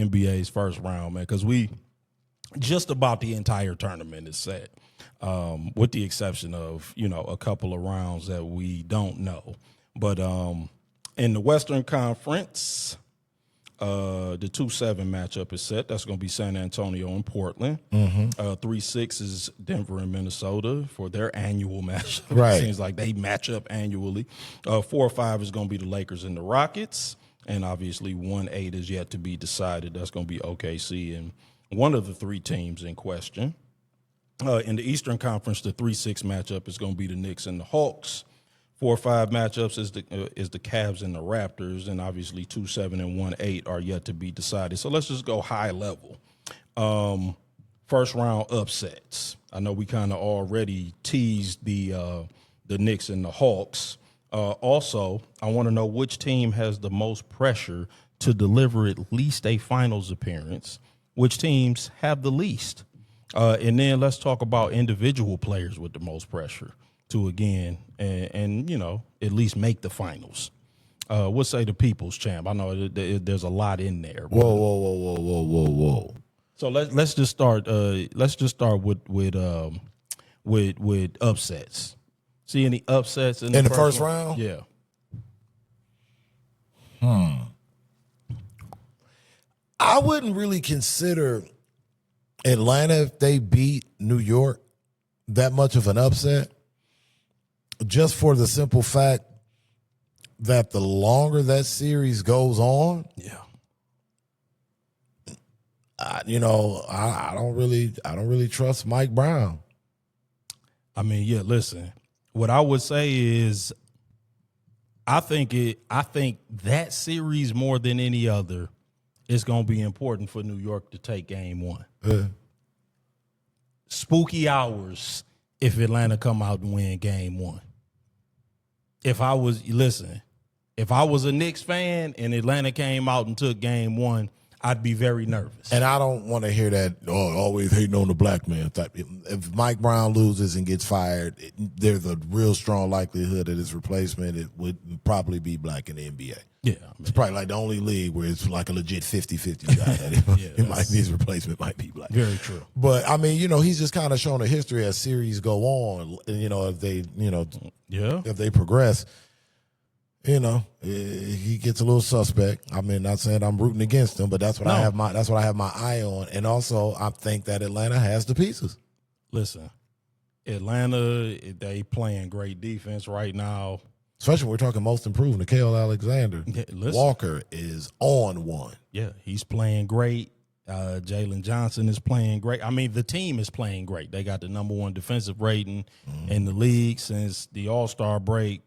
NBA's first round, man, because we just about the entire tournament is set, with the exception of, a couple of rounds that we don't know. But in the Western Conference, the 2-7 matchup is set. That's going to be San Antonio and Portland. 3-6 is Denver and Minnesota for their annual matchup. Right. It seems like they match up annually. 4-5 is going to be the Lakers and the Rockets. And obviously 1-8 is yet to be decided. That's going to be OKC and one of the three teams in question. In the Eastern Conference, the 3-6 matchup is going to be the Knicks and the Hawks. 4-5 matchups is the Cavs and the Raptors, and obviously 2-7 and 1-8 are yet to be decided. So let's just go high level. First round upsets. I know we kind of already teased the Knicks and the Hawks. Also, I want to know which team has the most pressure to deliver at least a finals appearance. Which teams have the least? And then let's talk about individual players with the most pressure to, again, and at least make the finals. We'll say the People's Champ. I know there's a lot in there. Whoa. So let's just start. Let's just start with upsets. See any upsets in the first round? Yeah. I wouldn't really consider Atlanta, if they beat New York, that much of an upset, just for the simple fact that the longer that series goes on, I don't really trust Mike Brown. I mean, listen, what I would say is I think that series more than any other is going to be important for New York to take game one. Spooky hours if Atlanta come out and win game one. If I was a Knicks fan and Atlanta came out and took game one, I'd be very nervous. And I don't want to hear that, always hating on the black man type. If Mike Brown loses and gets fired, there's a real strong likelihood that his replacement would probably be black in the NBA. Yeah, it's probably like the only league where it's like a legit 50-50 shot. His replacement might be black. Very true. But I mean, he's just kind of shown a history as series go on. If they, if they progress, he gets a little suspect. I mean, not saying I'm rooting against him, but that's what I have my eye on. And also, I think that Atlanta has the pieces. Listen, Atlanta, they playing great defense right now. Especially when we're talking most improved, Nickeil Alexander. Walker is on one. Yeah, he's playing great. Jalen Johnson is playing great. I mean, the team is playing great. They got the number one defensive rating in the league since the All-Star break.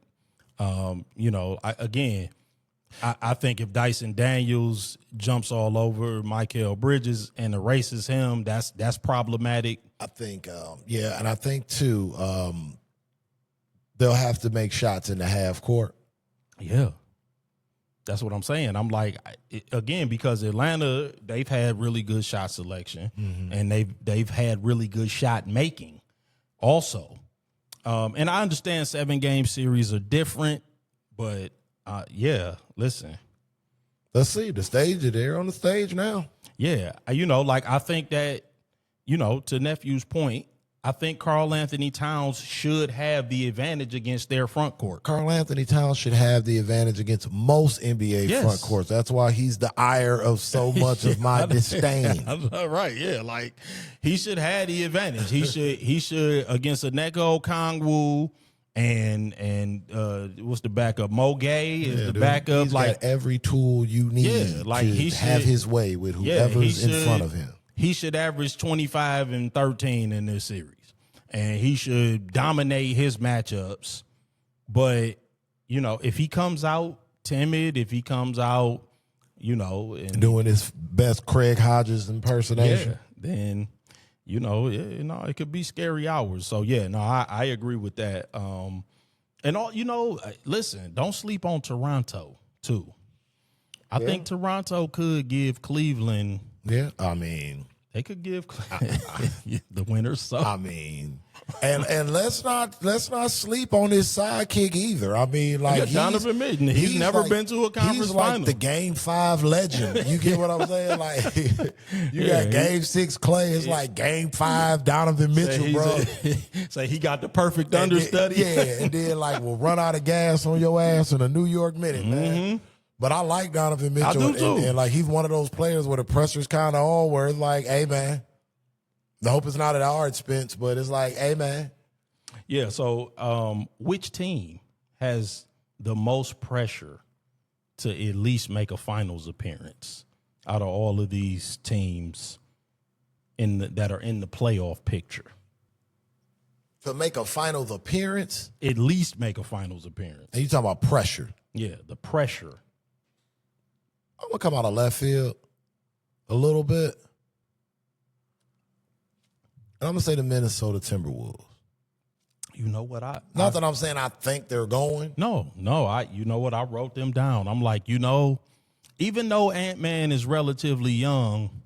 I think if Dyson Daniels jumps all over Mikal Bridges and erases him, that's problematic. I think, and I think too, they'll have to make shots in the half court. Yeah, that's what I'm saying. I'm like, again, because Atlanta, they've had really good shot selection and they've had really good shot making also. And I understand 7-game series are different, but listen. Let's see the stage. They're on the stage now. Yeah, I think that, to Nephew's point, I think Karl Anthony Towns should have the advantage against their front court. Karl Anthony Towns should have the advantage against most NBA front courts. That's why he's the ire of so much of my disdain. Right, yeah. Like, he should have the advantage. He should against Onyeka Okongwu and what's the backup? Mo Gay is the backup. He's got every tool you need to he have his way with whoever's in front of him. He should average 25 and 13 in this series, and he should dominate his matchups. But, if he comes out timid, if he comes out, and doing his best Craig Hodges impersonation, then, it could be scary hours. So, I agree with that. Listen, don't sleep on Toronto, too. I think Toronto could give Cleveland. Yeah, I mean, They could give the winners. So I mean, and let's not sleep on his sidekick either. I mean, like Donovan Mitchell, he's never been to a conference he's like final. the Game 5 legend. You get what I'm saying? Like you got Game 6 Clay. It's like Game 5 Donovan Mitchell, bro. Say he got the perfect understudy. And then like we'll run out of gas on your ass in a New York minute, man. But I like Donovan Mitchell. I do too. And like he's one of those players where the pressure's kind of on, where it's like, hey man, the hope is not at our expense, but it's like, hey man. Yeah. So, which team has the most pressure to at least make a finals appearance out of all of these teams that are in the playoff picture? To make a finals appearance? At least make a finals appearance. And you talking about pressure. Yeah, the pressure. I'm going to come out of left field a little bit. And I'm going to say the Minnesota Timberwolves. You know what Not that I'm saying I think they're going. No, you know what? I wrote them down. I'm like, even though Ant-Man is relatively young,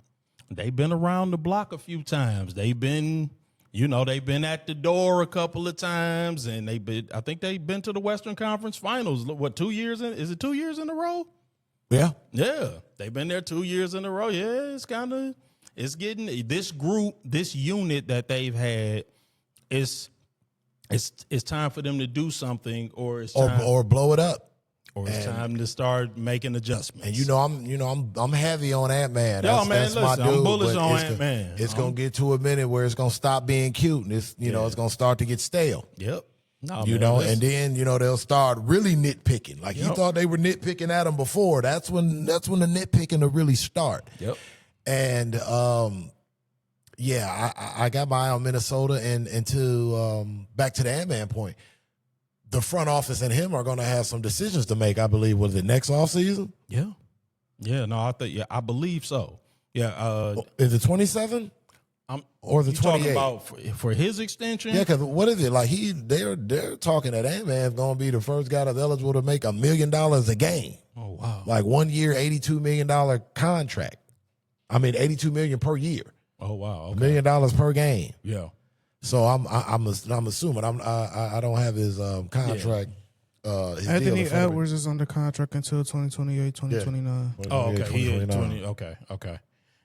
they've been around the block a few times. They've been at the door a couple of times, and I think they've been to the Western Conference Finals. What, 2 years in? Is it 2 years in a row? Yeah. Yeah. They've been there 2 years in a row. Yeah, it's getting this group, this unit that they've had, it's time for them to do something, or it's time, or blow it up. Or it's time to start making adjustments. And I'm heavy on Ant-Man. That's my dude. I'm bullish on Ant-Man. It's gonna get to a minute where it's gonna stop being cute, and it's it's gonna start to get stale. Yep. And then they'll start really nitpicking. Like you thought they were nitpicking at him before. That's when the nitpicking will really start. Yep. And I got my eye on Minnesota, and to back to the Ant-Man point. The front office and him are going to have some decisions to make, I believe. Was it next offseason? Yeah. Yeah, no, I believe so. Yeah. Is it 27? Or the 28? Talking about for his extension? Yeah, because what is it? Like they're talking that Ant-Man's going to be the first guy that's eligible to make $1 million a game. Oh, wow. Like 1 year, $82 million contract. I mean, $82 million per year. Oh, wow. Okay. $1 million per game. Yeah. So I'm assuming I don't have his contract. His Anthony Edwards is under contract until 2028, 2029. Yeah. Oh, okay. He is 20. Okay.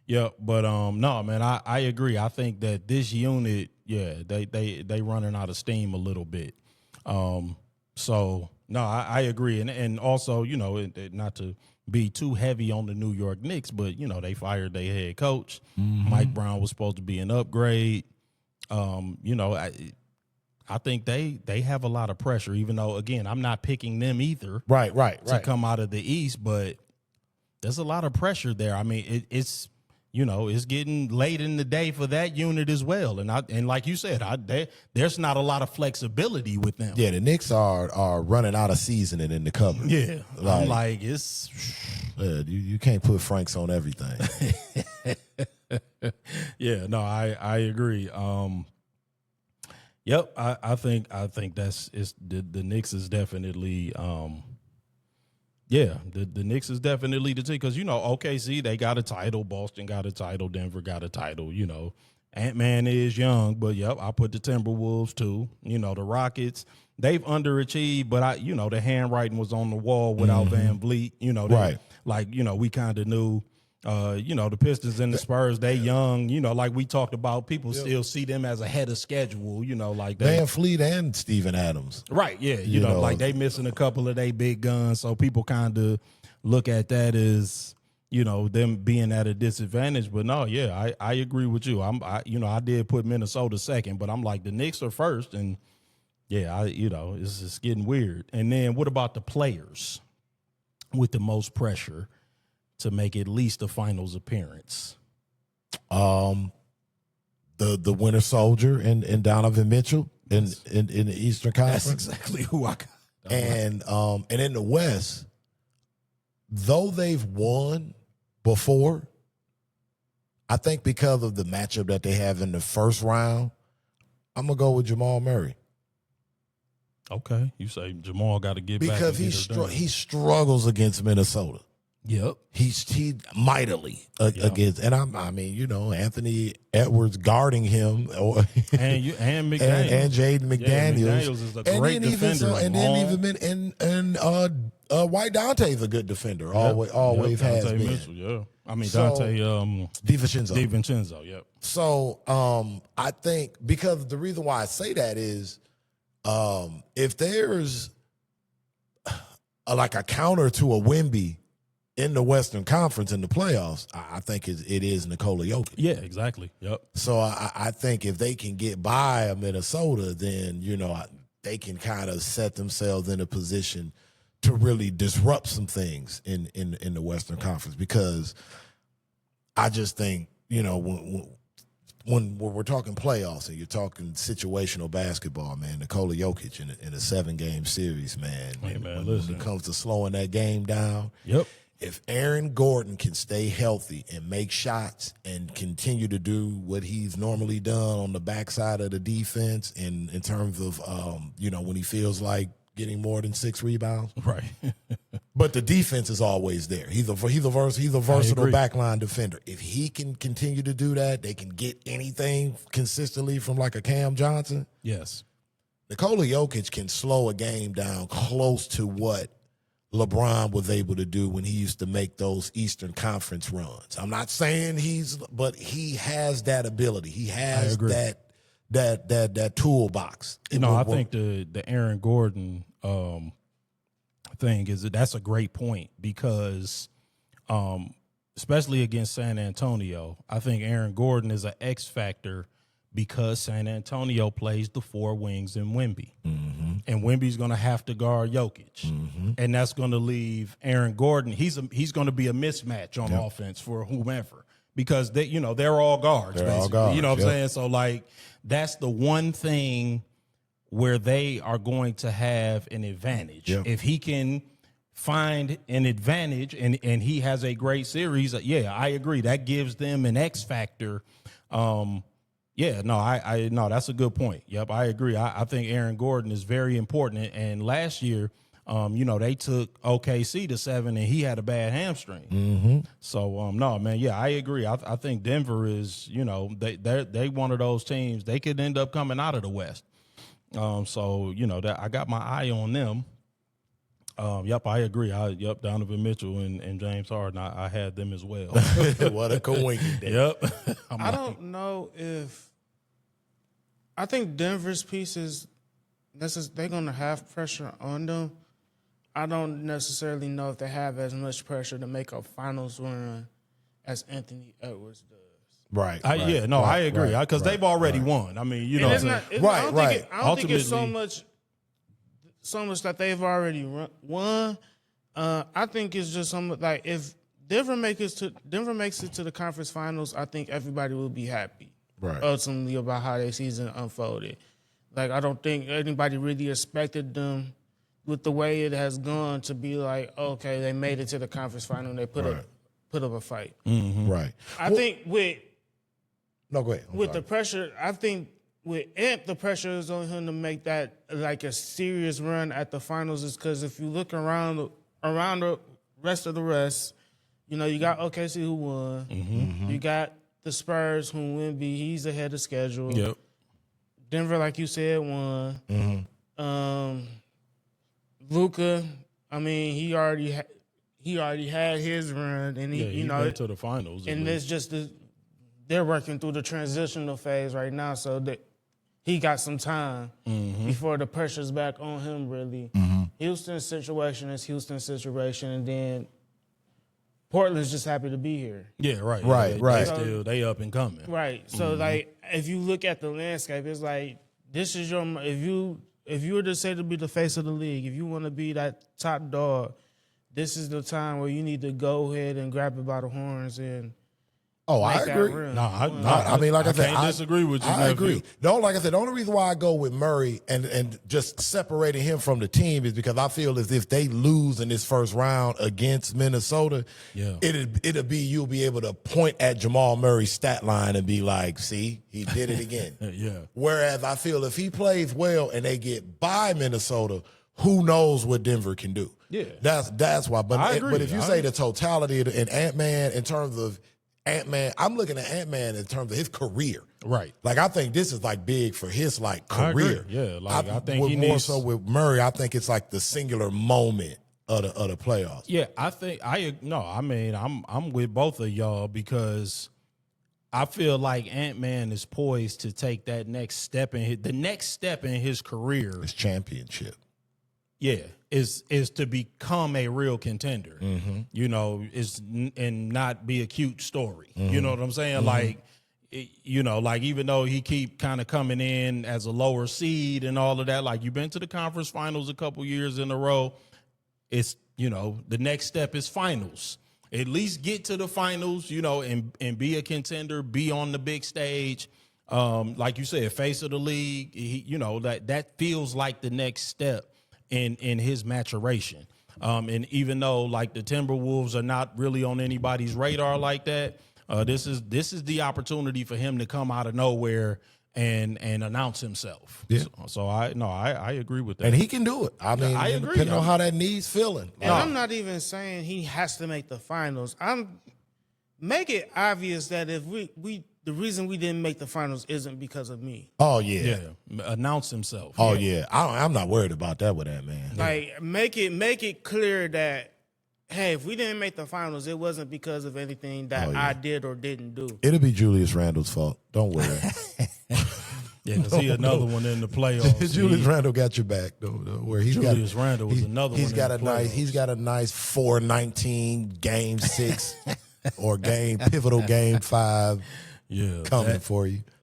Yeah, but no, man, I agree. I think that this unit, they running out of steam a little bit. So no, I agree, and also not to be too heavy on the New York Knicks, but they fired their head coach. Mm-hmm. Mike Brown was supposed to be an upgrade. I think they have a lot of pressure, even though, again, I'm not picking them either. Right. To come out of the East, but there's a lot of pressure there. I mean, it's getting late in the day for that unit as well. And like you said, there's not a lot of flexibility with them. Yeah, the Knicks are running out of seasoning in the cupboard. Yeah, I'm like, it's... you can't put Franks on everything. Yeah, no, I agree. Yep, I think the Knicks is definitely the Knicks is definitely the team, because OKC, they got a title, Boston got a title, Denver got a title. Ant-Man is young, but I put the Timberwolves too. The Rockets, they've underachieved, but the handwriting was on the wall without Van Vliet. Right. Like we kind of knew. The Pistons and the Spurs, they young, like we talked about, people still see them as ahead of schedule, like Van Fleet and Steven Adams. Right, yeah. Like they missing a couple of their big guns, so people kind of look at that as, them being at a disadvantage. But no, yeah, I agree with you. I did put Minnesota second, but I'm like, the Knicks are first, and it's just getting weird. And then what about the players with the most pressure to make at least a finals appearance? The Winter Soldier and Donovan Mitchell in the Eastern Conference. That's exactly who I got. And in the West, though they've won before, I think because of the matchup that they have in the first round, I'm gonna go with Jamal Murray. Okay, you say Jamal got to get back because he struggles against Minnesota. Yep. He mightily against, and I mean, Anthony Edwards guarding him, or And McDaniels. and Jaden McDaniels. Yeah, McDaniels is a great defender. White Dante's a good defender. Always has Dante been. Mitchell, yeah. I mean, So- Dante DiVincenzo. DiVincenzo, yep. So I think, because the reason why I say that is, if there's like a counter to a Wemby in the Western Conference in the playoffs, I think it is Nikola Jokic. Yeah, exactly. Yep. So I think if they can get by a Minnesota, then they can kind of set themselves in a position to really disrupt some things in the Western Conference, because I just think when we're talking playoffs and you're talking situational basketball, man, Nikola Jokic in a 7-game series, man. Hey, man, when listen. it comes to slowing that game down, Yep. if Aaron Gordon can stay healthy and make shots and continue to do what he's normally done on the backside of the defense, in terms of when he feels like getting more than 6 rebounds, Right. but the defense is always there. He's a versatile agree. backline defender. If he can continue to do that, they can get anything consistently from like a Cam Johnson. Yes. Nikola Jokic can slow a game down close to what LeBron was able to do when he used to make those Eastern Conference runs. I'm not saying but he has that ability. He has agree. that toolbox. I think the Aaron Gordon thing that's a great point, because especially against San Antonio, I think Aaron Gordon is an X factor, because San Antonio plays the 4 wings in Wemby. Mm-hmm. And Wemby's going to have to guard Jokic. Mm-hmm. And that's going to leave Aaron Gordon. He's going to be a mismatch on offense for whomever, because they're all guards. They're all basically. guards, You know what yep. I'm saying? So, like, that's the one thing where they are going to have an advantage. Yep. If he can find an advantage and he has a great series, I agree. That gives them an X factor. That's a good point. Yep, I agree. I think Aaron Gordon is very important. And last year, they took OKC to 7, and he had a bad hamstring. Mm-hmm. So, I agree. I think Denver is, they one of those teams. They could end up coming out of the West. That I got my eye on them. I agree. Donovan Mitchell and James Harden, I had them as well. What a coincidence. Yep. I don't know if I think Denver's pieces they're going to have pressure on them. I don't necessarily know if they have as much pressure to make a finals run as Anthony Edwards does. Right. I agree, because they've already won. I mean, And it's not, it's, I don't think it's Ultimately- so much that they've already won. I think it's just like if Denver makes it to the conference finals, I think everybody will be happy. Right. Ultimately about how their season unfolded. Like, I don't think anybody really expected them, with the way it has gone, to be like, okay, they made it to the conference final and they put up a fight. Mm-hmm. Right. I think No, go ahead. the pressure, I think with Amp, the pressure is on him to make that like a serious run at the finals, is because if you look around the rest of the rest, you got OKC who won. Mm-hmm. You got the Spurs who Wemby, he's ahead of schedule. Yep. Denver, like you said, won. Mm-hmm. Luka, I mean, he already had his run, and he went to the finals. and it's just they're working through the transitional phase right now, so that he got some time before the pressure's back on him. Really, Houston's situation is Houston's situation, and then Portland's just happy to be here. Yeah, right. Right. They up and coming. Right. So like, if you look at the landscape, it's like this is your if you were to say to be the face of the league, if you want to be that top dog, this is the time where you need to go ahead and grab it by the horns and. Oh, I agree. I mean, like I said, can't disagree with you. I agree. No, like I said, the only reason why I go with Murray and just separating him from the team is because I feel as if they lose in this first round against Minnesota, you'll be able to point at Jamal Murray's stat line and be like, see, he did it again. Yeah. Whereas I feel if he plays well and they get by Minnesota, who knows what Denver can do. Yeah. That's why. But I agree. but if you say the totality in Ant-Man in terms of Ant-Man, I'm looking at Ant-Man in terms of his career. Right. Like, I think this is like big for his like I agree. career. Yeah, like, I think he more needs- so with Murray. I think it's like the singular moment of the playoffs. Yeah, I think I'm with both of y'all because I feel like Ant-Man is poised to take that next step the next step in his career. It's championship. Yeah, is to become a real contender. You know, and not be a cute story. You know what I'm saying? Like, you know, like even though he keep kind of coming in as a lower seed and all of that, like you've been to the conference finals a couple years in a row. It's, you know, the next step is finals. At least get to the finals, you know, and be a contender, be on the big stage. Like you said, face of the league, you know, that feels like the next step in his maturation. And even though like the Timberwolves are not really on anybody's radar like that, this is the opportunity for him to come out of nowhere and announce himself. Yeah. So I agree with that. And he can do it. I mean, I agree. depending on how that knee's feeling. And I'm not even saying he has to make the finals. Make it obvious that if the reason we didn't make the finals isn't because of me. Oh, yeah. Announce himself. Oh, yeah. I'm not worried about that with that, man. Like make it clear that, hey, if we didn't make the finals, it wasn't because of anything that I did or didn't do. It'll be Julius Randle's fault. Don't worry. Yeah, because he another one in the playoffs. Julius Randle got your back. Don't worry. Julius Randle was another one. He's got in a the nice. playoffs. He's got a nice 4-19 game 6 or pivotal game 5 Yeah, coming that- for you.